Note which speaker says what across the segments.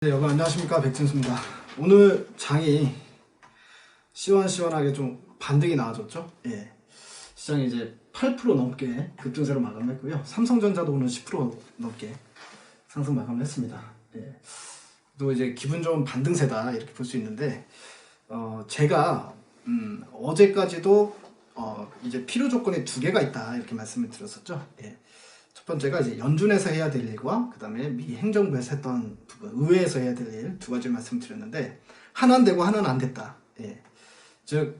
Speaker 1: 네, 여러분 안녕하십니까, 백진수입니다. 오늘 장이 시원시원하게 좀 반등이 나와줬죠. 예, 시장이 이제 8% 넘게 급등세로 마감했고요. 삼성전자도 오늘 10% 넘게 상승 마감을 했습니다. 예, 또 이제 기분 좋은 반등세다 이렇게 볼 수 있는데, 제가 어제까지도 이제 필요 조건이 두 개가 있다 이렇게 말씀을 드렸었죠. 예. 첫 번째가 이제 연준에서 해야 될 일과 그 다음에 미 행정부에서 했던 부분, 의회에서 해야 될 일 두 가지 말씀드렸는데, 하나는 되고 하나는 안 됐다. 예. 즉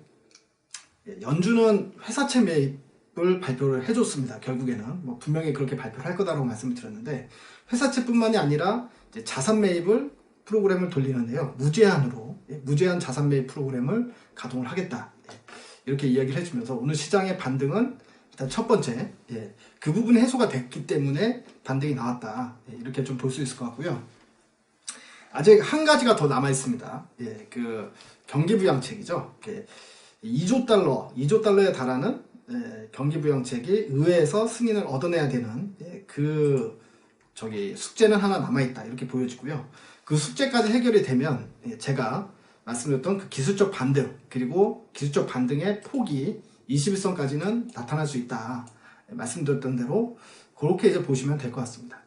Speaker 1: 연준은 회사채 매입을 발표를 해줬습니다. 결국에는 뭐 분명히 그렇게 발표를 할 거다라고 말씀을 드렸는데, 회사채뿐만이 아니라 이제 자산 매입을 프로그램을 돌리는데요, 무제한으로 무제한 자산 매입 프로그램을 가동을 하겠다. 이렇게 이야기를 해주면서 오늘 시장의 반등은 일단 첫 번째, 그 부분이 해소가 됐기 때문에 반등이 나왔다, 이렇게 좀 볼 수 있을 것 같고요. 아직 한 가지가 더 남아 있습니다. 그 경기부양책이죠. 2조 달러에 달하는 경기부양책이 의회에서 승인을 얻어내야 되는 숙제는 하나 남아 있다 이렇게 보여지고요. 그 숙제까지 해결이 되면 제가 말씀드렸던 그 기술적 반등, 그리고 기술적 반등의 폭이 21선까지는 나타날 수 있다 말씀드렸던 대로 그렇게 이제 보시면 될 것 같습니다.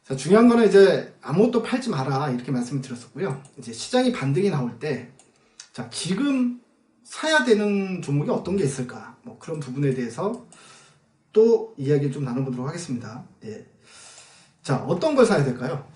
Speaker 1: 자, 중요한 거는 이제 아무것도 팔지 마라 이렇게 말씀을 드렸었고요. 이제 시장이 반등이 나올 때, 자, 지금 사야 되는 종목이 어떤 게 있을까, 뭐 그런 부분에 대해서 또 이야기를 좀 나눠보도록 하겠습니다. 자, 어떤 걸 사야 될까요?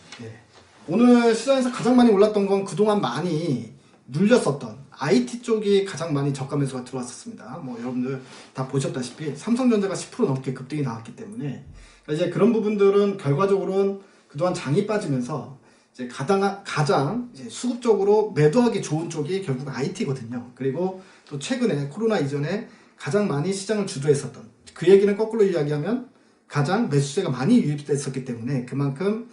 Speaker 1: 오늘 시장에서 가장 많이 올랐던 건 그동안 많이 눌렸었던 IT 쪽이 가장 많이 저가 매수가 들어왔었습니다. 뭐 여러분들 다 보셨다시피 삼성전자가 10% 넘게 급등이 나왔기 때문에, 이제 그런 부분들은 결과적으로는 그동안 장이 빠지면서 이제 가장 이제 수급적으로 매도하기 좋은 쪽이 결국 IT거든요. 그리고 또 최근에 코로나 이전에 가장 많이 시장을 주도했었던, 그 얘기는 거꾸로 이야기하면 가장 매수세가 많이 유입됐었기 때문에 그만큼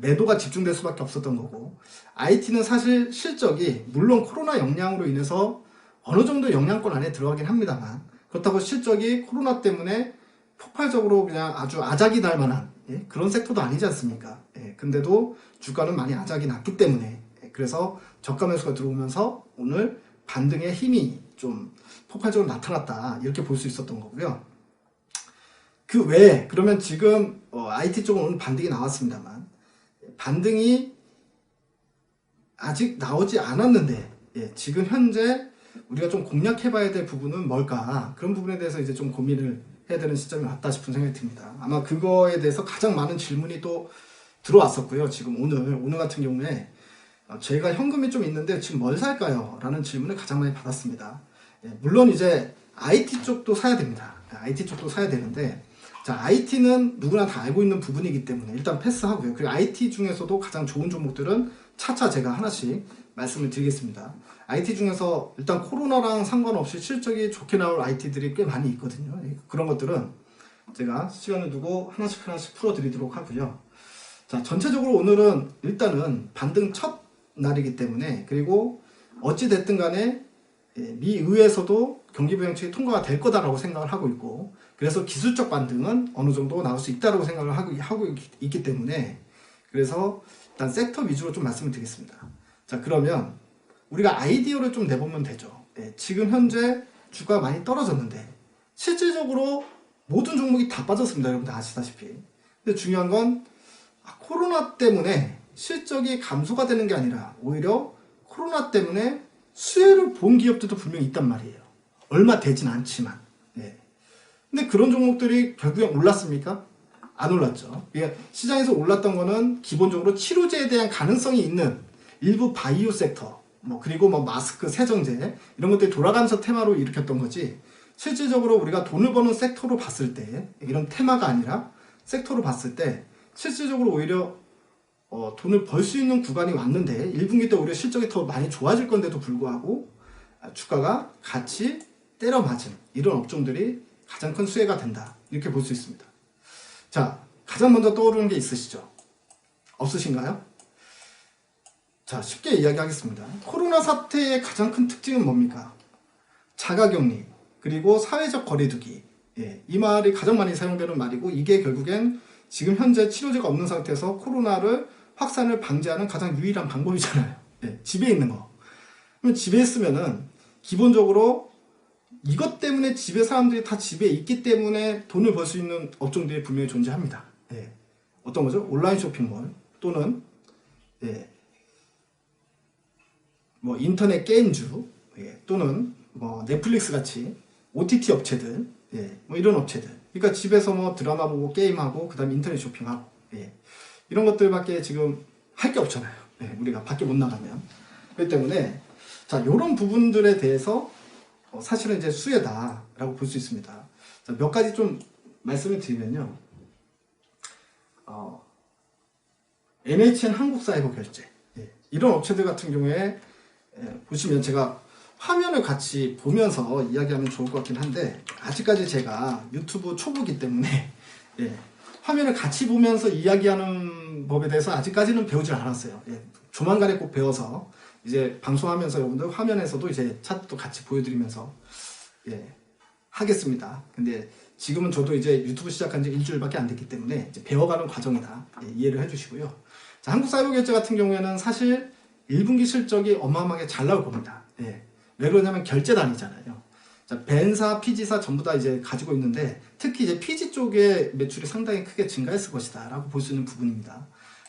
Speaker 1: 매도가 집중될 수밖에 없었던 거고, IT는 사실 실적이 물론 코로나 영향으로 인해서 어느 정도 영향권 안에 들어가긴 합니다만, 그렇다고 실적이 코로나 때문에 폭발적으로 그냥 아주 아작이 날 만한 그런 섹터도 아니지 않습니까? 근데도 주가는 많이 아작이 났기 때문에, 그래서 저가 매수가 들어오면서 오늘 반등의 힘이 좀 폭발적으로 나타났다 이렇게 볼 수 있었던 거고요. 그 외에 그러면 지금 IT 쪽은 오늘 반등이 나왔습니다만, 반등이 아직 나오지 않았는데 지금 현재 우리가 좀 공략해 봐야 될 부분은 뭘까, 그런 부분에 대해서 이제 좀 고민을 해야 되는 시점이 왔다 싶은 생각이 듭니다. 아마 그거에 대해서 가장 많은 질문이 또 들어왔었고요. 지금 오늘 같은 경우에 제가 현금이 좀 있는데 지금 뭘 살까요? 라는 질문을 가장 많이 받았습니다. 물론 이제 IT 쪽도 사야 됩니다. IT 쪽도 사야 되는데, 자, IT는 누구나 다 알고 있는 부분이기 때문에 일단 패스하고요. 그리고 IT 중에서도 가장 좋은 종목들은 차차 제가 하나씩 말씀을 드리겠습니다. IT 중에서 일단 코로나랑 상관없이 실적이 좋게 나올 IT들이 꽤 많이 있거든요. 그런 것들은 제가 시간을 두고 하나씩 풀어드리도록 하고요. 자, 전체적으로 오늘은 일단은 반등 첫 날이기 때문에, 그리고 어찌됐든 간에 미 의회에서도 경기부양책이 통과가 될 거다라고 생각을 하고 있고, 그래서 기술적 반등은 어느 정도 나올 수 있다라고 생각을 하고 있기 때문에, 그래서 일단 섹터 위주로 좀 말씀을 드리겠습니다. 자, 그러면 우리가 아이디어를 좀 내보면 되죠. 지금 현재 주가가 많이 떨어졌는데 실질적으로 모든 종목이 다 빠졌습니다. 여러분들 아시다시피. 근데 중요한 건 코로나 때문에 실적이 감소가 되는 게 아니라 오히려 코로나 때문에 수혜를 본 기업들도 분명히 있단 말이에요. 얼마 되진 않지만. 근데 그런 종목들이 결국엔 올랐습니까? 안 올랐죠. 시장에서 올랐던 거는 기본적으로 치료제에 대한 가능성이 있는 일부 바이오 섹터, 그리고 마스크, 세정제 이런 것들이 돌아가면서 테마로 일으켰던 거지, 실질적으로 우리가 돈을 버는 섹터로 봤을 때, 이런 테마가 아니라 섹터로 봤을 때 실질적으로 오히려 돈을 벌 수 있는 구간이 왔는데, 1분기 때 오히려 실적이 더 많이 좋아질 건데도 불구하고 주가가 같이 때려 맞은 이런 업종들이 가장 큰 수혜가 된다 이렇게 볼 수 있습니다. 자, 가장 먼저 떠오르는 게 있으시죠? 없으신가요? 자, 쉽게 이야기하겠습니다. 코로나 사태의 가장 큰 특징은 뭡니까? 자가격리, 그리고 사회적 거리두기. 이 말이 가장 많이 사용되는 말이고, 이게 결국엔 지금 현재 치료제가 없는 상태에서 코로나를 확산을 방지하는 가장 유일한 방법이잖아요. 예, 집에 있는 거. 그럼 집에 있으면은 기본적으로 이것 때문에 집에 사람들이 다 집에 있기 때문에 돈을 벌 수 있는 업종들이 분명히 존재합니다. 예. 어떤 거죠? 온라인 쇼핑몰 또는 예. 뭐 인터넷 게임주 예. 또는 뭐 넷플릭스 같이 OTT 업체들 예. 뭐 이런 업체들. 그러니까 집에서 뭐 드라마 보고 게임하고 그다음에 인터넷 쇼핑하고 예. 이런 것들밖에 지금 할 게 없잖아요. 예. 우리가 밖에 못 나가면. 그렇기 때문에 자, 이런 부분들에 대해서 사실은 이제 수혜다라고 볼 수 있습니다. 자, 몇 가지 좀 말씀을 드리면요. NHN 한국사회보결제 예, 이런 업체들 같은 경우에 보시면 제가 화면을 같이 보면서 이야기하면 좋을 것 같긴 한데 아직까지 제가 유튜브 초보기 때문에 예, 화면을 같이 보면서 이야기하는 법에 대해서 아직까지는 배우질 않았어요. 예, 조만간에 꼭 배워서 이제 방송하면서 여러분들 화면에서도 이제 차트도 같이 보여드리면서 예, 하겠습니다. 근데 지금은 저도 이제 유튜브 시작한 지 일주일밖에 안 됐기 때문에 이제 배워가는 과정이다. 예, 이해를 해주시고요. 자, 한국사회보결제 같은 경우에는 사실 1분기 실적이 어마어마하게 잘 나올 겁니다. 예, 왜 그러냐면 결제단이잖아요. 자, 벤사, 피지사 전부 다 이제 가지고 있는데 특히 이제 피지 쪽의 매출이 상당히 크게 증가했을 것이다 라고 볼 수 있는 부분입니다.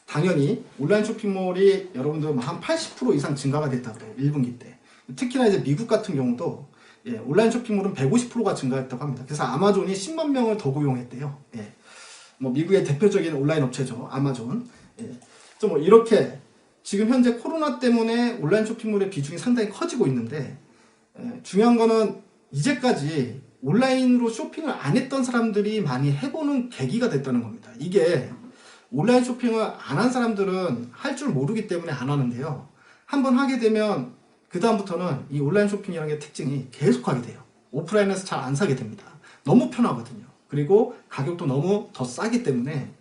Speaker 1: 당연히 온라인 쇼핑몰이 여러분들 한 80% 이상 증가가 됐다고 그래요. 1분기 때. 특히나 이제 미국 같은 경우도 예, 온라인 쇼핑몰은 150%가 증가했다고 합니다. 그래서 아마존이 10만 명을 더 고용했대요. 예, 뭐 미국의 대표적인 온라인 업체죠. 아마존. 예, 뭐 이렇게 지금 현재 코로나 때문에 온라인 쇼핑몰의 비중이 상당히 커지고 있는데 예, 중요한 거는 이제까지 온라인으로 쇼핑을 안 했던 사람들이 많이 해보는 계기가 됐다는 겁니다. 이게 온라인 쇼핑을 안 한 사람들은 할 줄 모르기 때문에 안 하는데요. 한번 하게 되면 그 다음부터는 이 온라인 쇼핑이라는 게 특징이 계속 하게 돼요. 오프라인에서 잘 안 사게 됩니다. 너무 편하거든요. 그리고 가격도 너무 더 싸기 때문에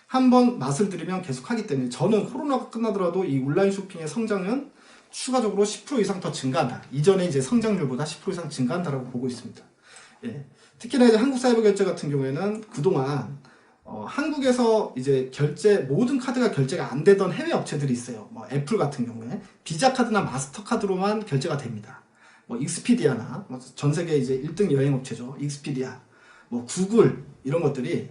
Speaker 1: 한번 맛을 들이면 계속 하기 때문에 저는 코로나가 끝나더라도 이 온라인 쇼핑의 성장은 추가적으로 10% 이상 더 증가한다. 이전에 이제 성장률보다 10% 이상 증가한다라고 보고 있습니다. 예. 특히나 이제 한국사회보결제 같은 경우에는 그동안 한국에서 이제 모든 카드가 결제가 안 되던 해외 업체들이 있어요. 뭐 애플 같은 경우에 비자 카드나 마스터 카드로만 결제가 됩니다. 뭐 익스피디아나 전 세계 이제 1등 여행 업체죠. 익스피디아, 뭐 구글 이런 것들이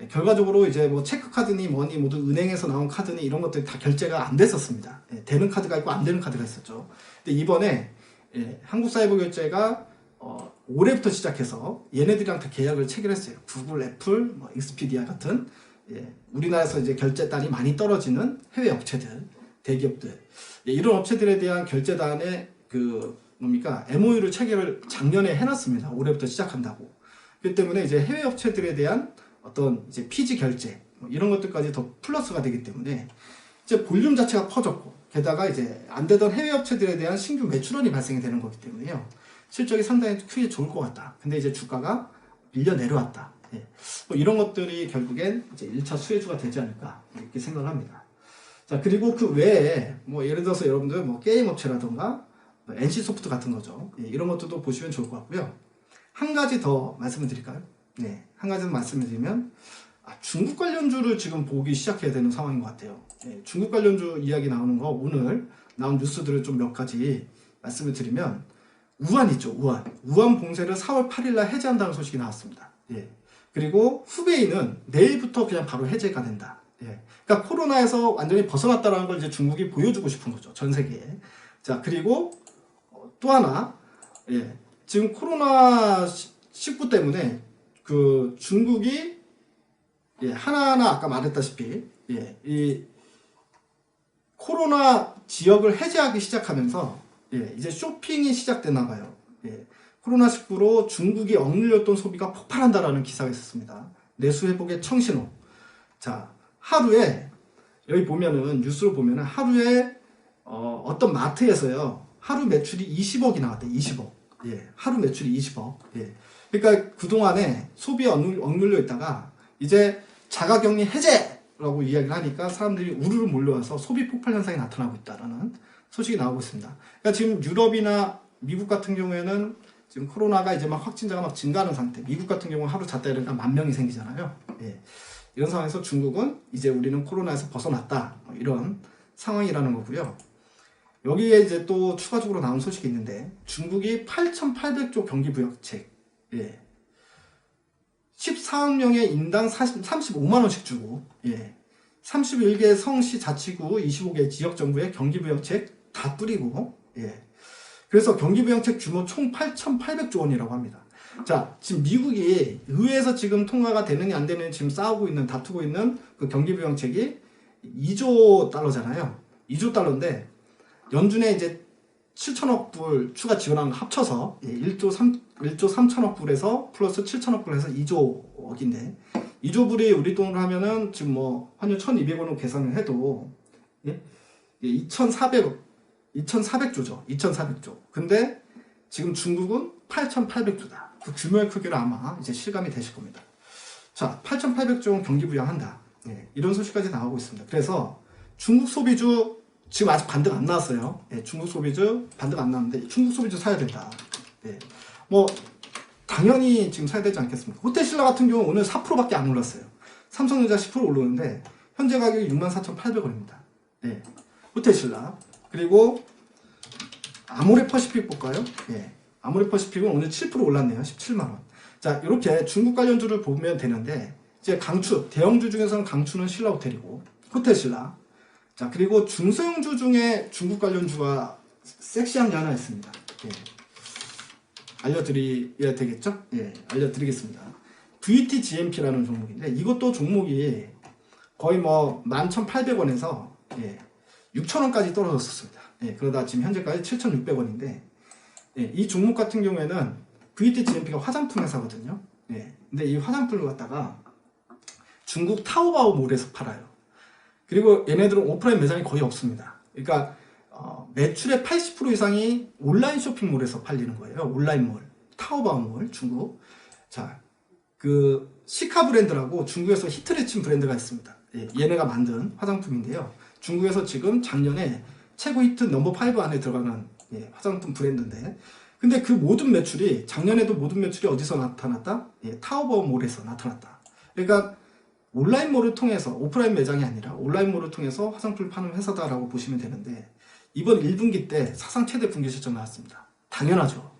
Speaker 1: 결과적으로 이제 뭐 체크카드니 뭐니 모두 은행에서 나온 카드니 이런 것들이 다 결제가 안 됐었습니다. 예, 되는 카드가 있고 안 되는 카드가 있었죠. 근데 이번에 예, 한국사회보결제가 올해부터 시작해서 얘네들이랑 다 계약을 체결했어요. 구글, 애플, 뭐 익스피디아 같은 예, 우리나라에서 이제 결제단이 많이 떨어지는 해외 업체들, 대기업들 예, 이런 업체들에 대한 결제단의 MOU를 체결을 작년에 해놨습니다. 올해부터 시작한다고. 그렇기 때문에 이제 해외 업체들에 대한 어떤 이제 피지 결제 뭐 이런 것들까지 더 플러스가 되기 때문에 이제 볼륨 자체가 커졌고 게다가 이제 안 되던 해외 업체들에 대한 신규 매출원이 발생이 되는 거기 때문에요. 실적이 상당히 크게 좋을 것 같다. 근데 이제 주가가 밀려 내려왔다. 예. 뭐 이런 것들이 결국엔 이제 1차 수혜주가 되지 않을까 이렇게 생각합니다. 자, 그리고 그 외에 뭐 예를 들어서 여러분들 뭐 게임 업체라던가 NC소프트 같은 거죠. 예, 이런 것들도 보시면 좋을 것 같고요. 한 가지 더 말씀을 드릴까요? 네, 한 가지 더 말씀을 드리면 중국 관련주를 지금 보기 시작해야 되는 상황인 것 같아요. 예, 중국 관련주 이야기 나오는 거 오늘 나온 뉴스들을 좀 몇 가지 말씀을 드리면 우한 있죠. 우한 봉쇄를 4월 8일날 해제한다는 소식이 나왔습니다. 예. 그리고 후베이는 내일부터 그냥 바로 해제가 된다. 예. 그러니까 코로나에서 완전히 벗어났다는 걸 이제 중국이 보여주고 싶은 거죠. 전 세계에. 자, 그리고 또 하나, 예. 지금 코로나19 때문에 그 중국이 예, 하나하나 아까 말했다시피 예, 이 코로나 지역을 해제하기 시작하면서 예, 이제 쇼핑이 시작됐나 봐요. 예, 코로나19로 중국이 억눌렸던 소비가 폭발한다라는 기사가 있었습니다. 내수 회복의 청신호. 자, 하루에 여기 보면은 뉴스로 보면은 하루에 어떤 마트에서요 하루 매출이 20억이 나왔대. 20억. 예, 하루 매출이 20억. 예, 그러니까 그 동안에 소비에 억눌려 있다가 이제 자가격리 해제라고 이야기를 하니까 사람들이 우르르 몰려와서 소비 폭발 현상이 나타나고 있다라는 소식이 나오고 있습니다. 그러니까 지금 유럽이나 미국 같은 경우에는 지금 코로나가 이제 막 확진자가 막 증가하는 상태. 미국 같은 경우는 하루 잤다 일어나니까 10,000명이 생기잖아요. 예. 이런 상황에서 중국은 이제 우리는 코로나에서 벗어났다. 이런 상황이라는 거고요. 여기에 이제 또 추가적으로 나온 소식이 있는데 중국이 8,800조 경기부양책 14억 명의 인당 35만 원씩 주고 31개 성시 자치구 25개 지역정부의 경기부양책 다 뿌리고 그래서 경기부양책 규모 총 8,800조 원이라고 합니다. 자, 지금 미국이 의회에서 지금 통과가 되느냐 안 되느냐 지금 다투고 있는 그 경기부양책이 2조 달러잖아요. 2조 달러인데 연준에 이제 7천억 불 추가 지원한 거 합쳐서 1조 3천억 불에서 플러스 7천억 불에서 2조억인데 2조 불이 우리 돈으로 하면은 지금 뭐 환율 1,200원으로 계산을 해도 2,400조죠. 2,400조. 근데 지금 중국은 8,800조다. 그 규모의 크기를 아마 이제 실감이 되실 겁니다. 자, 8,800조 원 경기 부양한다. 이런 소식까지 나오고 있습니다. 그래서 중국 소비주 지금 아직 반등 안 나왔어요. 중국 소비주 반등 안 나왔는데 중국 소비주 사야 된다. 뭐 당연히 지금 사야 되지 않겠습니까? 호텔신라 같은 경우 오늘 4%밖에 안 올랐어요. 삼성전자 10% 오르는데 현재 가격이 64,800원입니다. 호텔신라. 그리고 아모레퍼시픽 볼까요? 아모레퍼시픽은 오늘 7% 올랐네요. 17만원. 자, 이렇게 중국 관련주를 보면 되는데 이제 강추, 대형주 중에서는 강추는 신라호텔이고 호텔신라. 자, 그리고 중소형주 중에 중국 관련주가 섹시한 게 하나 있습니다. 알려드려야 되겠죠? 알려드리겠습니다. VTGMP라는 종목인데 이것도 종목이 거의 뭐 11,800원에서 6,000원까지 떨어졌었습니다. 그러다 지금 현재까지 7,600원인데 이 종목 같은 경우에는 VTGMP가 화장품 회사거든요. 근데 이 화장품을 갖다가 중국 타오바오몰에서 팔아요. 그리고 얘네들은 오프라인 매장이 거의 없습니다. 그러니까 매출의 80% 이상이 온라인 쇼핑몰에서 팔리는 거예요. 온라인몰, 타오바오몰, 중국. 자, 그 시카 브랜드라고 중국에서 히트를 친 브랜드가 있습니다. 얘네가 만든 화장품인데요. 중국에서 지금 작년에 최고 히트 넘버 5 안에 들어가는 화장품 브랜드인데, 근데 그 모든 매출이 작년에도 모든 매출이 어디서 나타났다? 타오바오몰에서 나타났다. 그러니까 온라인몰을 통해서 오프라인 매장이 아니라 온라인몰을 통해서 화장품을 파는 회사다라고 보시면 되는데 이번 1분기 때 사상 최대 분기 실적 나왔습니다. 당연하죠.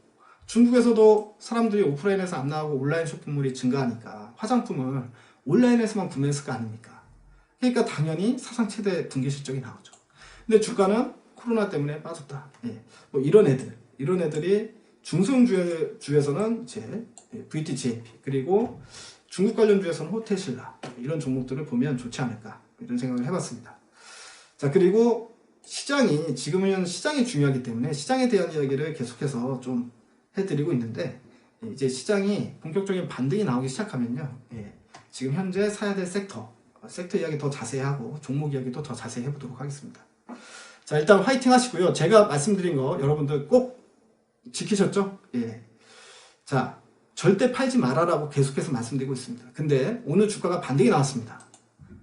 Speaker 1: 중국에서도 사람들이 오프라인에서 안 나오고 온라인 쇼핑몰이 증가하니까 화장품을 온라인에서만 구매했을 거 아닙니까? 그러니까 당연히 사상 최대 분기 실적이 나오죠. 근데 주가는 코로나 때문에 빠졌다. 뭐 이런 애들이 중소형주에서는 이제 VTGMP 그리고 중국 관련주에서는 호텔신라 이런 종목들을 보면 좋지 않을까 이런 생각을 해봤습니다. 자, 그리고 시장이 지금은 시장이 중요하기 때문에 시장에 대한 이야기를 계속해서 좀 해드리고 있는데 이제 시장이 본격적인 반등이 나오기 시작하면요, 지금 현재 사야 될 섹터 이야기 더 자세히 하고 종목 이야기도 더 자세히 해보도록 하겠습니다. 자, 일단 화이팅 하시고요. 제가 말씀드린 거 여러분들 꼭 지키셨죠? 자, 절대 팔지 말아라고 계속해서 말씀드리고 있습니다. 근데 오늘 주가가 반등이 나왔습니다.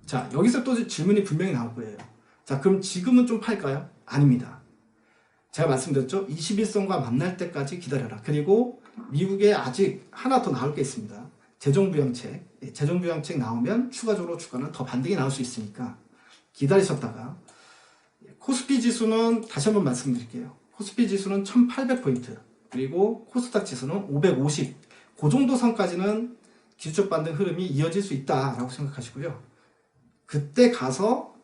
Speaker 1: 자, 여기서 또 질문이 분명히 나올 거예요. 자, 그럼 지금은 좀 팔까요? 아닙니다. 제가 말씀드렸죠? 21선과 만날 때까지 기다려라. 그리고 미국에 아직 하나 더 나올 게 있습니다. 재정부양책 나오면 추가적으로 주가는 더 반등이 나올 수 있으니까 기다리셨다가 코스피 지수는 다시 한번 말씀드릴게요. 코스피 지수는 1800포인트 그리고 코스닥 지수는 550 그 정도 선까지는 기술적 반등 흐름이 이어질 수 있다라고 생각하시고요. 그때 가서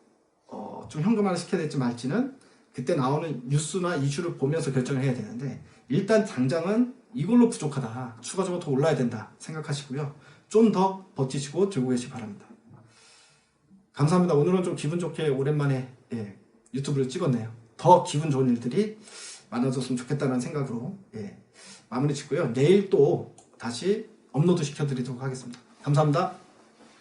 Speaker 1: 좀 현금화를 시켜야 될지 말지는 그때 나오는 뉴스나 이슈를 보면서 결정을 해야 되는데 일단 당장은 이걸로 부족하다. 추가적으로 더 올라야 된다 생각하시고요. 좀 더 버티시고 들고 계시기 바랍니다. 감사합니다. 오늘은 좀 기분 좋게 오랜만에 유튜브를 찍었네요. 더 기분 좋은 일들이 많아졌으면 좋겠다는 생각으로 마무리 짓고요. 내일 또 다시 업로드 시켜드리도록 하겠습니다. 감사합니다.